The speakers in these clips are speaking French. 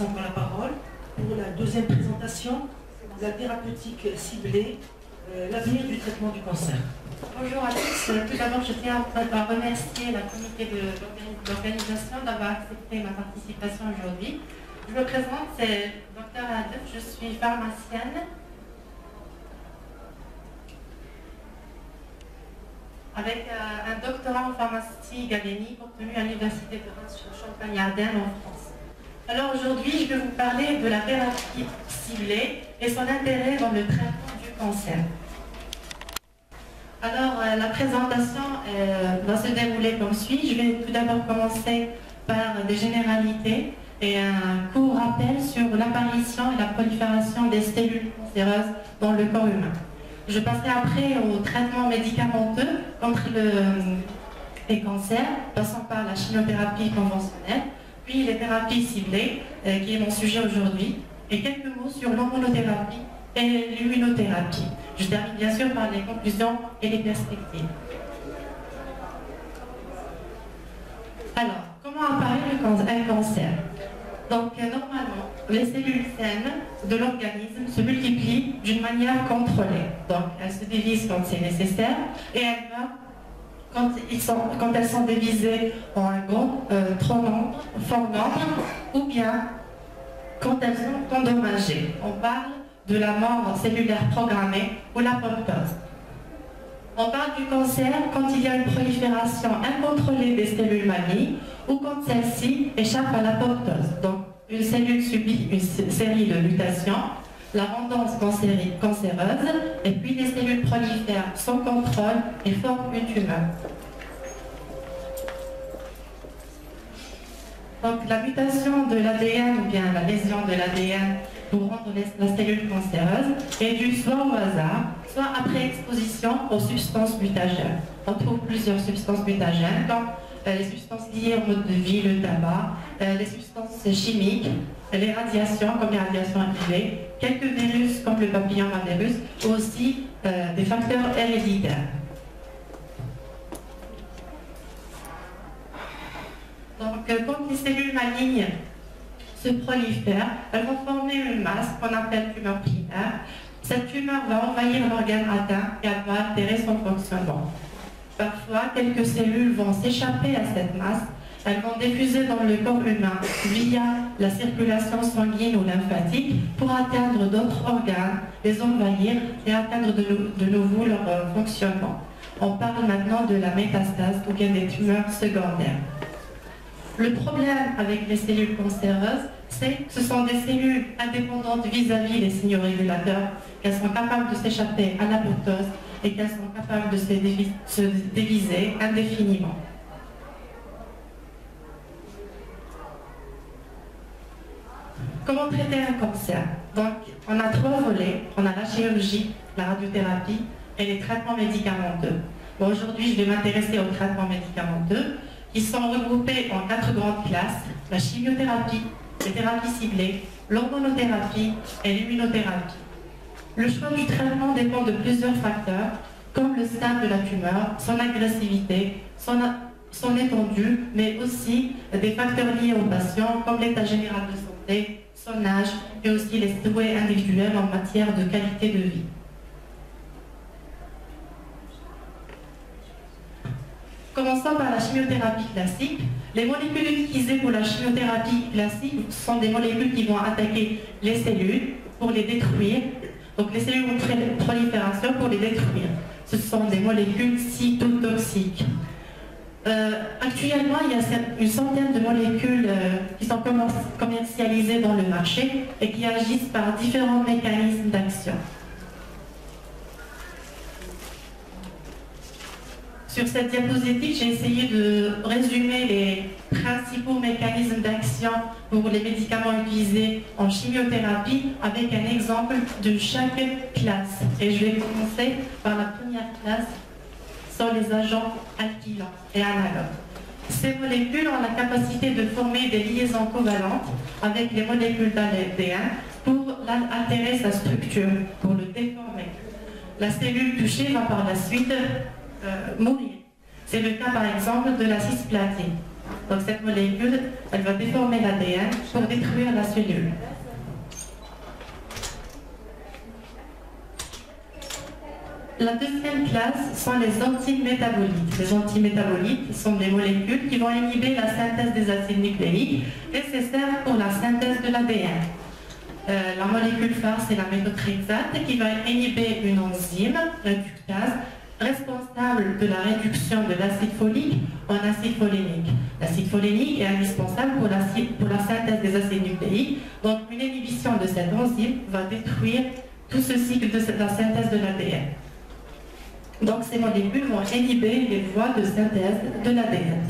passe encore la parole pour la deuxième présentation, la thérapeutique ciblée, l'avenir du traitement du cancer. Bonjour à tous. Tout d'abord, je tiens à remercier la comité d'organisation d'avoir accepté ma participation aujourd'hui. Je me présente, c'est Dr Adef, je suis pharmacienne avec un doctorat en pharmacie galénique obtenu à l'Université de Reims Champagne-Ardenne en France. Alors aujourd'hui, je vais vous parler de la thérapie ciblée et son intérêt dans le traitement du cancer. Alors, la présentation va se dérouler comme suit. Je vais tout d'abord commencer par des généralités et un court rappel sur l'apparition et la prolifération des cellules cancéreuses dans le corps humain. Je passerai après au traitement médicamenteux contre les cancers, passant par la chimiothérapie conventionnelle, puis les thérapies ciblées, qui est mon sujet aujourd'hui, et quelques mots sur l'hormonothérapie et l'immunothérapie. Je termine bien sûr par les conclusions et les perspectives. Alors, comment apparaît un cancer? Donc, normalement, les cellules saines de l'organisme se multiplient d'une manière contrôlée. Donc, elles se divisent quand c'est nécessaire et elles meurent quand elles sont divisées en un grand, fort nombre, ou bien quand elles sont endommagées. On parle de la mort cellulaire programmée ou l'apoptose. On parle du cancer quand il y a une prolifération incontrôlée des cellules malignes ou quand celle-ci échappe à l'apoptose. Donc, une cellule subit une série de mutations, la rendant cancéreuse, et puis les cellules prolifèrent sans contrôle et forment une tumeur. Donc, la mutation de l'ADN ou bien la lésion de l'ADN pour rendre la cellule cancéreuse est due soit au hasard, soit après exposition aux substances mutagènes. On trouve plusieurs substances mutagènes, comme les substances liées au mode de vie, le tabac, les substances chimiques, les radiations, comme les radiations UV, quelques virus, comme le papillomavirus, ou aussi des facteurs héréditaires. Donc, quand les cellules malignes se prolifèrent, elles vont former une masse qu'on appelle tumeur primaire. Cette tumeur va envahir l'organe atteint et elle va altérer son fonctionnement. Parfois, quelques cellules vont s'échapper à cette masse. Elles vont diffuser dans le corps humain via la circulation sanguine ou lymphatique pour atteindre d'autres organes, les envahir et atteindre de nouveau leur fonctionnement. On parle maintenant de la métastase ou bien des tumeurs secondaires. Le problème avec les cellules cancéreuses, c'est que ce sont des cellules indépendantes vis-à-vis des signaux régulateurs, qu'elles sont capables de s'échapper à l'apoptose et qu'elles sont capables de se diviser indéfiniment. Comment traiter un cancer? Donc, on a trois volets. On a la chirurgie, la radiothérapie et les traitements médicamenteux. Bon, aujourd'hui, je vais m'intéresser aux traitements médicamenteux, qui sont regroupés en 4 grandes classes: la chimiothérapie, les thérapies ciblées, l'hormonothérapie et l'immunothérapie. Le choix du traitement dépend de plusieurs facteurs, comme le stade de la tumeur, son agressivité, son étendue, mais aussi des facteurs liés au patient, comme l'état général de santé, son âge et aussi les souhaits individuels en matière de qualité de vie. Commençons par la chimiothérapie classique. Les molécules utilisées pour la chimiothérapie classique sont des molécules qui vont attaquer les cellules pour les détruire. Donc les cellules en prolifération pour les détruire. Ce sont des molécules cytotoxiques. Actuellement, il y a une centaine de molécules qui sont commercialisées dans le marché et qui agissent par différents mécanismes d'action. Sur cette diapositive, j'ai essayé de résumer les principaux mécanismes d'action pour les médicaments utilisés en chimiothérapie avec un exemple de chaque classe. Et je vais commencer par la première classe, sont les agents alkylants et analogues. Ces molécules ont la capacité de former des liaisons covalentes avec les molécules d'ADN pour altérer sa structure, pour le déformer. La cellule touchée va par la suite mourir. C'est le cas par exemple de la cisplatine. Donc cette molécule, elle va déformer l'ADN pour détruire la cellule. La deuxième classe sont les antimétabolites. Les antimétabolites sont des molécules qui vont inhiber la synthèse des acides nucléiques nécessaires pour la synthèse de l'ADN. La molécule phare, c'est la méthotrexate qui va inhiber une enzyme, réductase, responsable de la réduction de l'acide folique en acide folénique. L'acide folénique est indispensable pour la synthèse des acides nucléiques. Donc une inhibition de cette enzyme va détruire tout ce cycle de la synthèse de l'ADN. Donc ces molécules vont inhiber les voies de synthèse de l'ADN.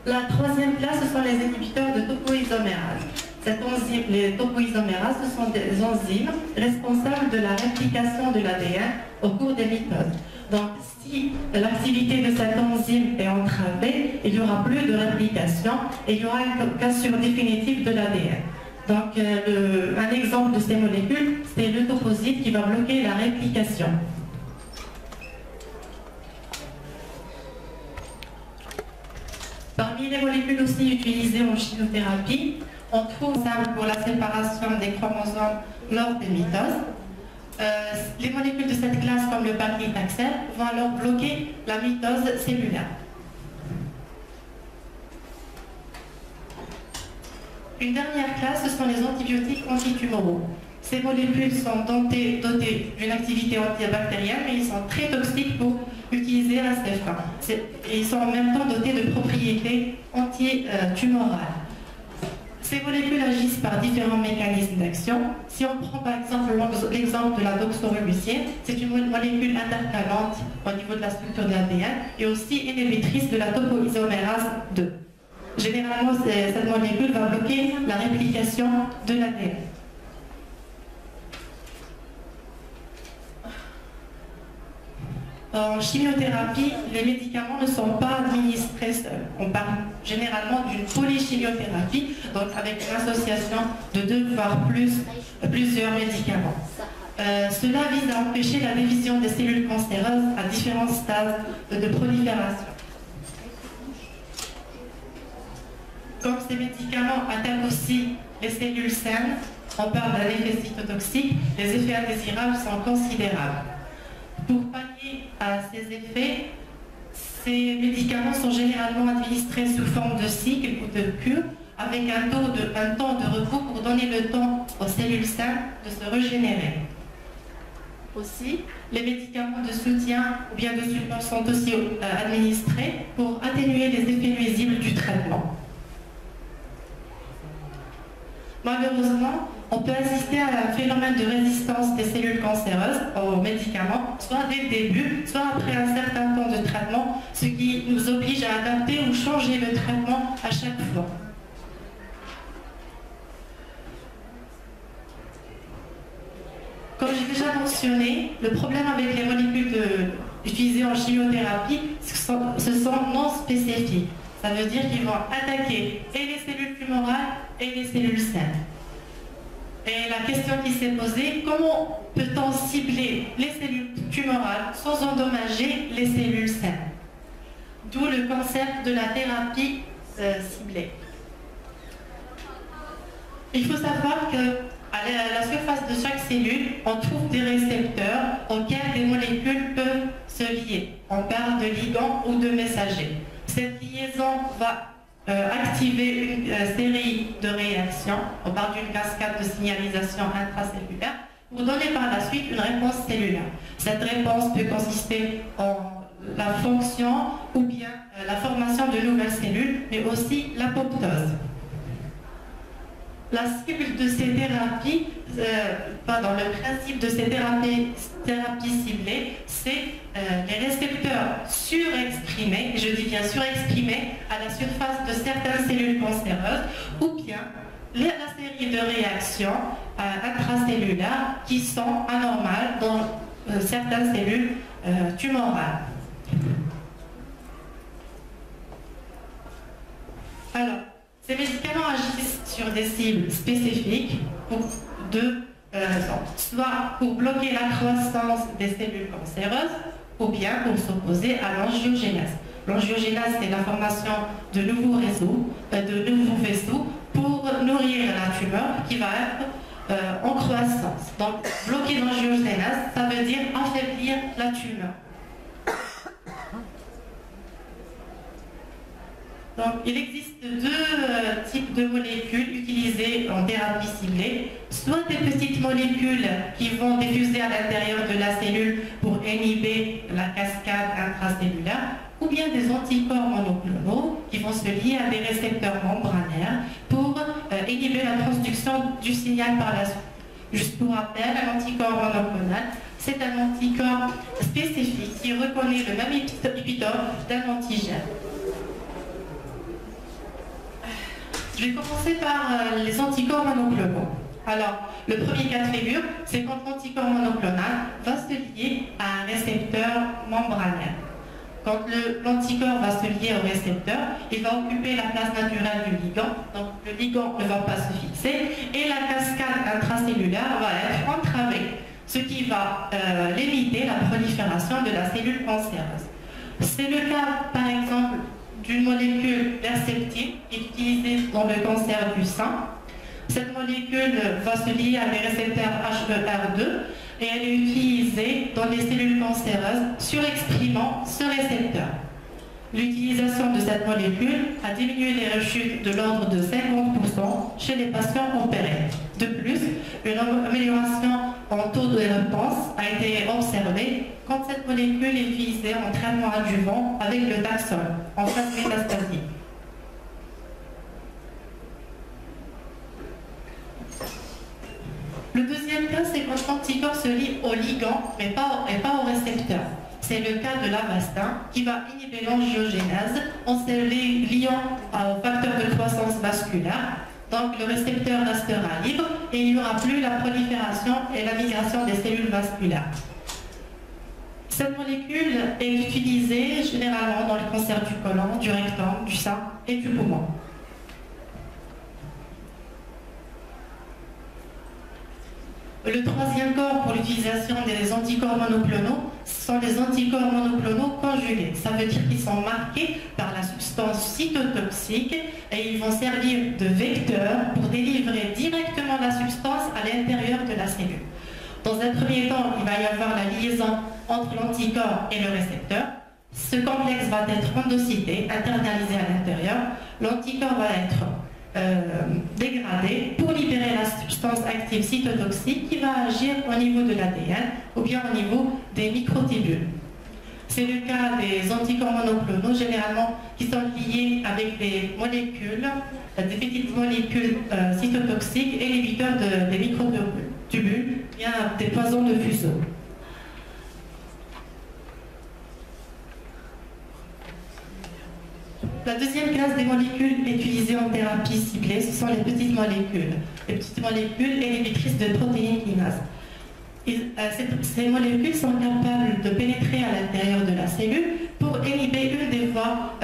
La troisième classe, ce sont les inhibiteurs de topoisomérase. Cette enzyme, les topoisomérases, ce sont des enzymes responsables de la réplication de l'ADN au cours des mitoses. Donc si l'activité de cette enzyme est entravée, il n'y aura plus de réplication et il y aura une cassure définitive de l'ADN. Donc un exemple de ces molécules, c'est le toposide qui va bloquer la réplication. Parmi les molécules aussi utilisées en chimiothérapie, on trouve ça pour la séparation des chromosomes lors des mitoses. Les molécules de cette classe, comme le paclitaxel, vont alors bloquer la mitose cellulaire. Une dernière classe, ce sont les antibiotiques antitumoraux. Ces molécules sont dotées d'une activité antibactérienne, mais ils sont très toxiques pour utiliser à ces fins. Ils sont en même temps dotés de propriétés antitumorales. Ces molécules agissent par différents mécanismes d'action. Si on prend par exemple l'exemple de la doxorubicine, c'est une molécule intercalante au niveau de la structure de l'ADN et aussi inhibitrice de la topoisomérase 2. Généralement, cette molécule va bloquer la réplication de l'ADN. En chimiothérapie, les médicaments ne sont pas administrés seuls. On parle généralement d'une polychimiothérapie, donc avec une association de 2 voire plusieurs médicaments. Cela vise à empêcher la division des cellules cancéreuses à différents stades de prolifération. Comme ces médicaments attaquent aussi les cellules saines, on parle d'un effet cytotoxique, les effets indésirables sont considérables. Pour pallier à ces effets, ces médicaments sont généralement administrés sous forme de cycle ou de cure, avec un temps de repos pour donner le temps aux cellules saines de se régénérer. Aussi, les médicaments de soutien ou bien de support sont aussi administrés pour atténuer les effets nuisibles du traitement. Malheureusement, on peut assister à un phénomène de résistance des cellules cancéreuses aux médicaments, soit dès le début, soit après un certain temps de traitement, ce qui nous oblige à adapter ou changer le traitement à chaque fois. Comme j'ai déjà mentionné, le problème avec les molécules utilisées en chimiothérapie, ce sont non spécifiques. Ça veut dire qu'ils vont attaquer et les cellules tumorales et les cellules saines. Et la question qui s'est posée, comment peut-on cibler les cellules tumorales sans endommager les cellules saines? D'où le concept de la thérapie ciblée. Il faut savoir qu'à la surface de chaque cellule, on trouve des récepteurs auxquels des molécules peuvent se lier. On parle de ligands ou de messagers. Cette liaison va activer une série de réactions, on parle d'une cascade de signalisation intracellulaire, pour donner par la suite une réponse cellulaire. Cette réponse peut consister en la fonction ou bien la formation de nouvelles cellules, mais aussi l'apoptose. La cible de ces thérapies, le principe de ces thérapies ciblées, c'est les récepteurs surexprimés, et je dis bien surexprimés, à la surface de certaines cellules cancéreuses, ou bien la série de réactions intracellulaires qui sont anormales dans certaines cellules tumorales. Alors, ces médicaments agissent sur des cibles spécifiques pour deux raisons. Soit pour bloquer la croissance des cellules cancéreuses, ou bien pour s'opposer à l'angiogénèse. L'angiogénèse, c'est la formation de nouveaux vaisseaux pour nourrir la tumeur qui va être en croissance. Donc, bloquer l'angiogénèse, ça veut dire affaiblir la tumeur. Donc, il existe deux types de molécules utilisées en thérapie ciblée, soit des petites molécules qui vont diffuser à l'intérieur de la cellule pour inhiber la cascade intracellulaire, ou bien des anticorps monoclonaux qui vont se lier à des récepteurs membranaires pour inhiber la transduction du signal par la suite. Juste pour rappel, un anticorps monoclonal, c'est un anticorps spécifique qui reconnaît le même épitope d'un antigène. Je vais commencer par les anticorps monoclonaux. Alors, le premier cas de figure, c'est quand l'anticorps monoclonal va se lier à un récepteur membranaire. Quand l'anticorps va se lier au récepteur, il va occuper la place naturelle du ligand, donc le ligand ne va pas se fixer, et la cascade intracellulaire va être entravée, ce qui va limiter la prolifération de la cellule cancéreuse. C'est le cas, par exemple, d'une molécule d'herceptine utilisée dans le cancer du sein. Cette molécule va se lier à des récepteurs HER2 et elle est utilisée dans les cellules cancéreuses surexprimant ce récepteur. L'utilisation de cette molécule a diminué les rechutes de l'ordre de 50% chez les patients opérés. De plus, une amélioration en taux de réponse a été observée quand cette molécule est utilisée en traitement adjuvant avec le Taxol en phase métastasique. Le deuxième cas, c'est quand l'anticorps se lie au ligand, mais pas au récepteur. C'est le cas de l'Avastin qui va inhiber l'angiogénèse en se liant au facteur de croissance vasculaire. Donc le récepteur restera libre et il n'y aura plus la prolifération et la migration des cellules vasculaires. Cette molécule est utilisée généralement dans le cancer du côlon, du rectum, du sein et du poumon. Le troisième corps pour l'utilisation des anticorps monoclonaux, ce sont les anticorps monoclonaux conjugués. Ça veut dire qu'ils sont marqués par la substance cytotoxique et ils vont servir de vecteur pour délivrer directement la substance à l'intérieur de la cellule. Dans un premier temps, il va y avoir la liaison entre l'anticorps et le récepteur. Ce complexe va être endocyté, internalisé à l'intérieur. L'anticorps va être dégradé pour libérer la substance active cytotoxique qui va agir au niveau de l'ADN ou bien au niveau des microtubules. C'est le cas des anticorps monoclonaux, généralement qui sont liés avec des molécules, des petites molécules cytotoxiques et inhibiteurs des microtubules, bien des poisons de fuseau. La deuxième classe des molécules utilisées en thérapie ciblée, ce sont les petites molécules. Les petites molécules inhibitrices de protéines kinases. Ces molécules sont capables de pénétrer à l'intérieur de la cellule pour inhiber une des voies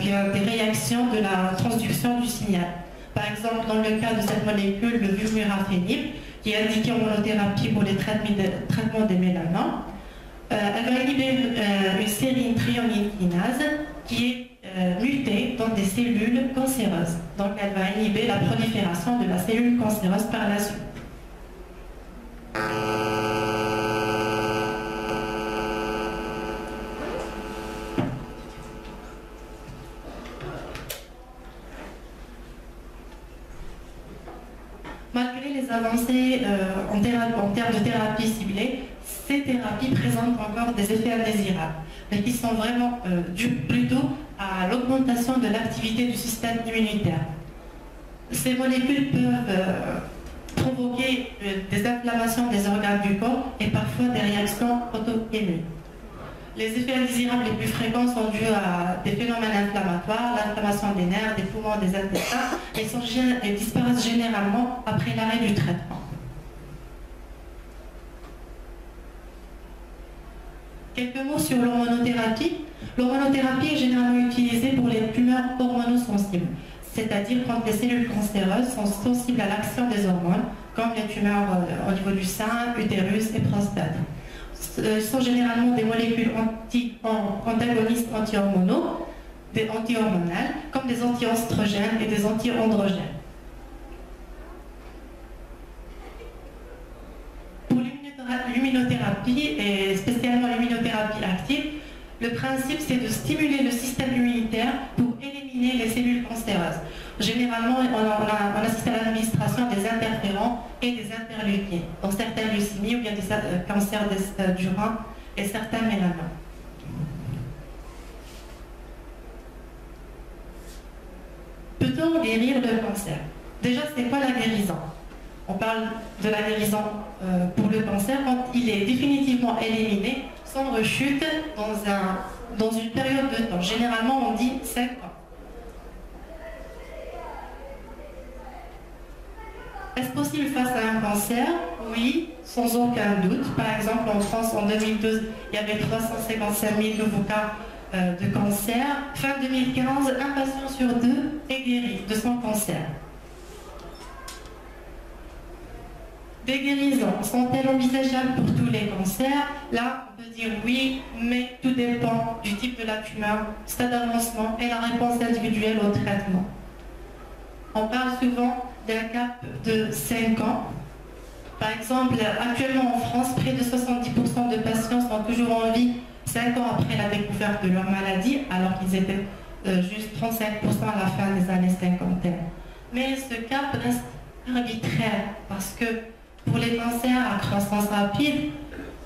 des réactions de la transduction du signal. Par exemple, dans le cas de cette molécule, le vumurafenib, qui est indiqué en monothérapie pour les traitements des mélanomes, elle va inhiber une série thréonine kinase qui est mutée dans des cellules cancéreuses. Donc elle va inhiber la prolifération de la cellule cancéreuse par la suite. Malgré les avancées en termes de thérapie ciblée, ces thérapies présentent encore des effets indésirables, mais qui sont vraiment dus plutôt à l'augmentation de l'activité du système immunitaire. Ces molécules peuvent provoquer des inflammations des organes du corps et parfois des réactions auto-immunes. Les effets indésirables les plus fréquents sont dus à des phénomènes inflammatoires, l'inflammation des nerfs, des poumons, des intestins, et disparaissent généralement après l'arrêt du traitement. Quelques mots sur l'hormonothérapie. L'hormonothérapie est généralement utilisée pour les tumeurs hormonosensibles, c'est-à-dire quand les cellules cancéreuses sont sensibles à l'action des hormones, comme les tumeurs au niveau du sein, utérus et prostate. sont généralement des molécules antagonistes anti-hormonaux, des anti-hormonales, comme des anti-oestrogènes et des anti-androgènes. Pour l'immunothérapie, et spécialement l'immunothérapie active, le principe c'est de stimuler le système immunitaire pour éliminer les cellules cancéreuses. Généralement, on assiste à l'administration des interférents et des interleukines, dans certaines leucémies ou bien des cancers du rein et certains mélanomes. Peut-on guérir le cancer? Déjà, c'est quoi la guérison? On parle de la guérison pour le cancer quand il est définitivement éliminé, sans rechute, dans une période de temps. Généralement, on dit 5 ans. Est-ce possible face à un cancer? Oui, sans aucun doute. Par exemple, en France, en 2012, il y avait 355 000 nouveaux cas de cancer. Fin 2015, un patient sur 2 est guéri de son cancer. Des guérisons sont-elles envisageables pour tous les cancers? Là, on peut dire oui, mais tout dépend du type de la tumeur, stade d'avancement et la réponse individuelle au traitement. On parle souvent d'un cap de 5 ans. Par exemple, actuellement en France, près de 70% de patients sont toujours en vie 5 ans après la découverte de leur maladie, alors qu'ils étaient juste 35% à la fin des années 50. Mais ce cap reste arbitraire parce que pour les cancers à croissance rapide,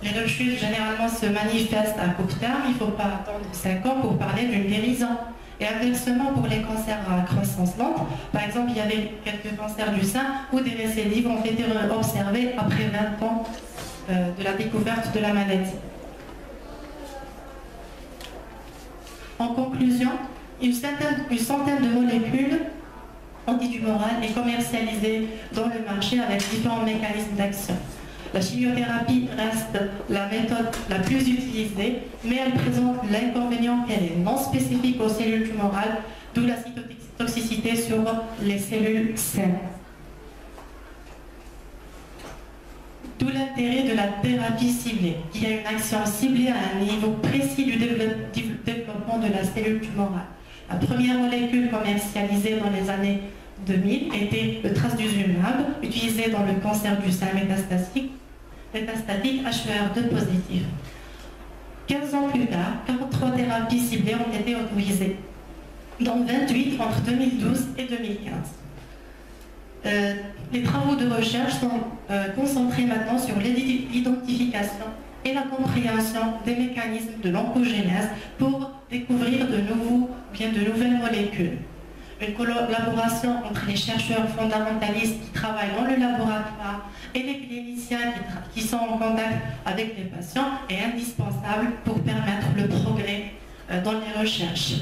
les rechutes généralement se manifestent à court terme. Il ne faut pas attendre 5 ans pour parler d'une guérison. Et inversement, pour les cancers à croissance lente, par exemple, il y avait quelques cancers du sein où des récidives ont été observées après 20 ans de la découverte de la maladie. En conclusion, une centaine de molécules antitumorales est commercialisée dans le marché avec différents mécanismes d'action. La chimiothérapie reste la méthode la plus utilisée, mais elle présente l'inconvénient qu'elle est non spécifique aux cellules tumorales, d'où la cytotoxicité sur les cellules saines. D'où l'intérêt de la thérapie ciblée, qui a une action ciblée à un niveau précis du développement de la cellule tumorale. La première molécule commercialisée dans les années 2000 était le trastuzumab, utilisé dans le cancer du sein métastatique HER2 positif. 15 ans plus tard, 43 thérapies ciblées ont été autorisées, dont 28 entre 2012 et 2015. Les travaux de recherche sont concentrés maintenant sur l'identification et la compréhension des mécanismes de l'oncogénèse pour découvrir de nouvelles molécules. Une collaboration entre les chercheurs fondamentalistes qui travaillent dans le laboratoire et les cliniciens qui sont en contact avec les patients est indispensable pour permettre le progrès dans les recherches.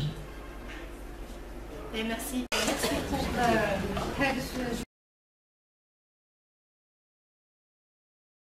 Et merci pour